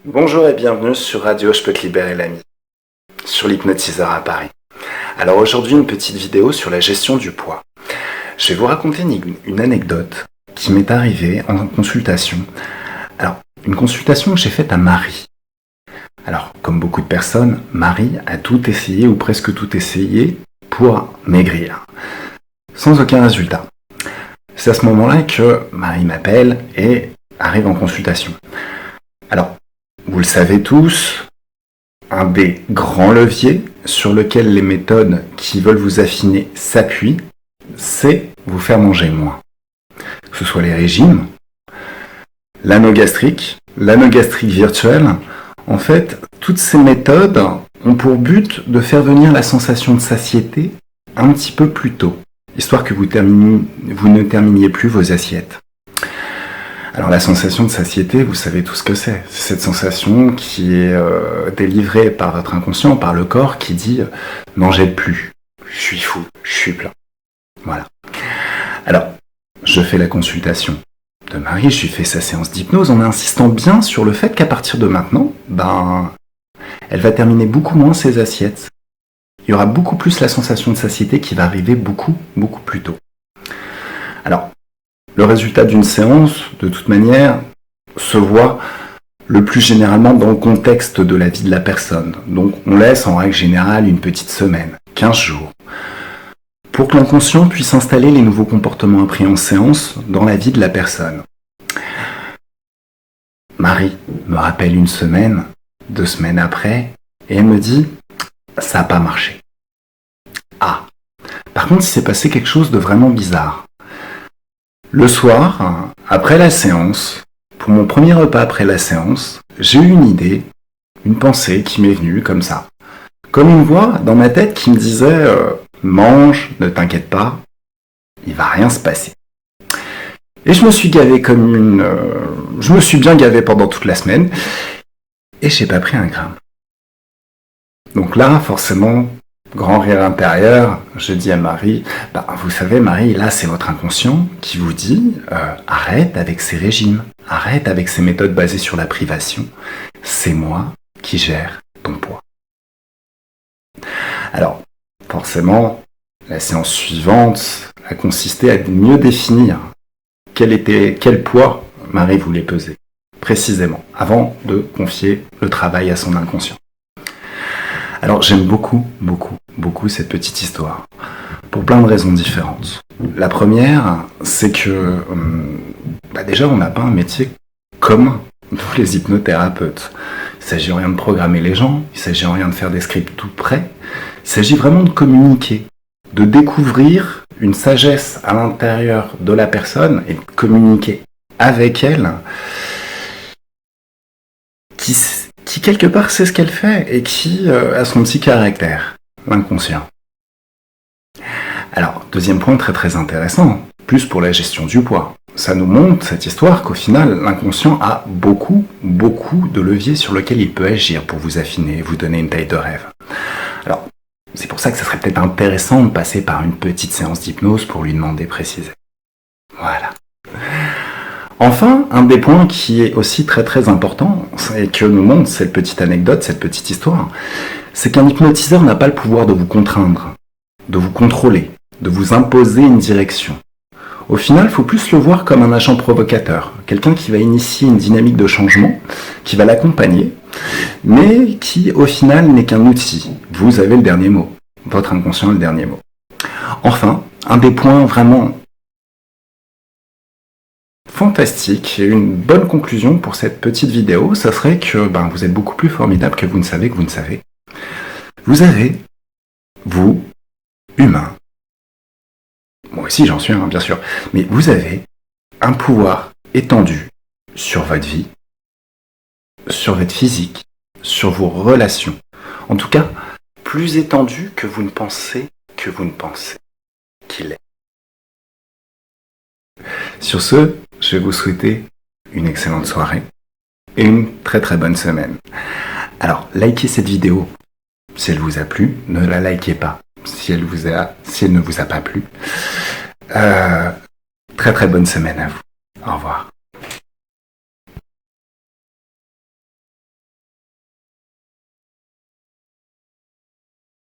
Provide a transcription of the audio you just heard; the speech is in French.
Bonjour et bienvenue sur Radio Je peux te libérer l'ami, sur l'hypnotiseur à Paris. Alors aujourd'hui une petite vidéo sur la gestion du poids. Je vais vous raconter une anecdote qui m'est arrivée en consultation. Alors, une consultation que j'ai faite à Marie. Alors, comme beaucoup de personnes, Marie a tout essayé ou presque tout essayé pour maigrir, sans aucun résultat. C'est à ce moment-là que Marie m'appelle et arrive en consultation. Alors, vous le savez tous, un des grands leviers sur lequel les méthodes qui veulent vous affiner s'appuient, c'est vous faire manger moins. Que ce soit les régimes, l'anneau gastrique virtuelle, en fait, toutes ces méthodes ont pour but de faire venir la sensation de satiété un petit peu plus tôt, histoire que vous ne terminiez plus vos assiettes. Alors la sensation de satiété, vous savez tout ce que c'est. C'est cette sensation qui est délivrée par votre inconscient, par le corps, qui dit « n'en jette plus, je suis fou, je suis plein ». Voilà. Alors, je fais la consultation de Marie, je lui fais sa séance d'hypnose en insistant bien sur le fait qu'à partir de maintenant, elle va terminer beaucoup moins ses assiettes. Il y aura beaucoup plus la sensation de satiété qui va arriver beaucoup plus tôt. Alors, le résultat d'une séance, de toute manière, se voit le plus généralement dans le contexte de la vie de la personne. Donc on laisse en règle générale une petite semaine, 15 jours, pour que l'inconscient puisse installer les nouveaux comportements appris en séance dans la vie de la personne. Marie me rappelle une semaine, 2 semaines après, et elle me dit « ça n'a pas marché ». Ah, par contre il s'est passé quelque chose de vraiment bizarre. Le soir, après la séance, pour mon premier repas après la séance, j'ai eu une idée, une pensée qui m'est venue comme ça. Comme une voix dans ma tête qui me disait « mange, ne t'inquiète pas, il va rien se passer ». Et je me suis gavé je me suis bien gavé pendant toute la semaine, et j'ai pas pris un gramme. Donc là, forcément, grand rire intérieur, je dis à Marie, vous savez Marie, là c'est votre inconscient qui vous dit arrête avec ces régimes, arrête avec ces méthodes basées sur la privation, c'est moi qui gère ton poids. Alors, forcément, la séance suivante a consisté à mieux définir quel poids Marie voulait peser, précisément, avant de confier le travail à son inconscient. Alors j'aime beaucoup cette petite histoire, pour plein de raisons différentes. La première, c'est que déjà on n'a pas un métier comme nous les hypnothérapeutes. Il ne s'agit en rien de programmer les gens, il ne s'agit en rien de faire des scripts tout prêts, il s'agit vraiment de communiquer, de découvrir une sagesse à l'intérieur de la personne et de communiquer avec elle qui quelque part sait ce qu'elle fait et qui a son petit caractère, l'inconscient. Alors, deuxième point très intéressant, plus pour la gestion du poids. Ça nous montre, cette histoire, qu'au final, l'inconscient a beaucoup de leviers sur lesquels il peut agir pour vous affiner, vous donner une taille de rêve. Alors, c'est pour ça que ça serait peut-être intéressant de passer par une petite séance d'hypnose pour lui demander préciser. Voilà. Enfin, un des points qui est aussi très important, et que nous montre cette petite anecdote, cette petite histoire, c'est qu'un hypnotiseur n'a pas le pouvoir de vous contraindre, de vous contrôler, de vous imposer une direction. Au final, il faut plus le voir comme un agent provocateur, quelqu'un qui va initier une dynamique de changement, qui va l'accompagner, mais qui au final n'est qu'un outil. Vous avez le dernier mot, votre inconscient a le dernier mot. Enfin, un des points vraiment fantastique et une bonne conclusion pour cette petite vidéo, ça serait que vous êtes beaucoup plus formidable que vous ne savez que vous ne savez. Vous avez, vous, humain, moi aussi j'en suis un bien sûr, mais vous avez un pouvoir étendu sur votre vie, sur votre physique, sur vos relations. En tout cas, plus étendu que vous ne pensez qu'il est. Sur ce, je vais vous souhaiter une excellente soirée et une très bonne semaine. Alors, likez cette vidéo si elle vous a plu, ne la likez pas si elle ne vous a pas plu. Très bonne semaine à vous. Au revoir.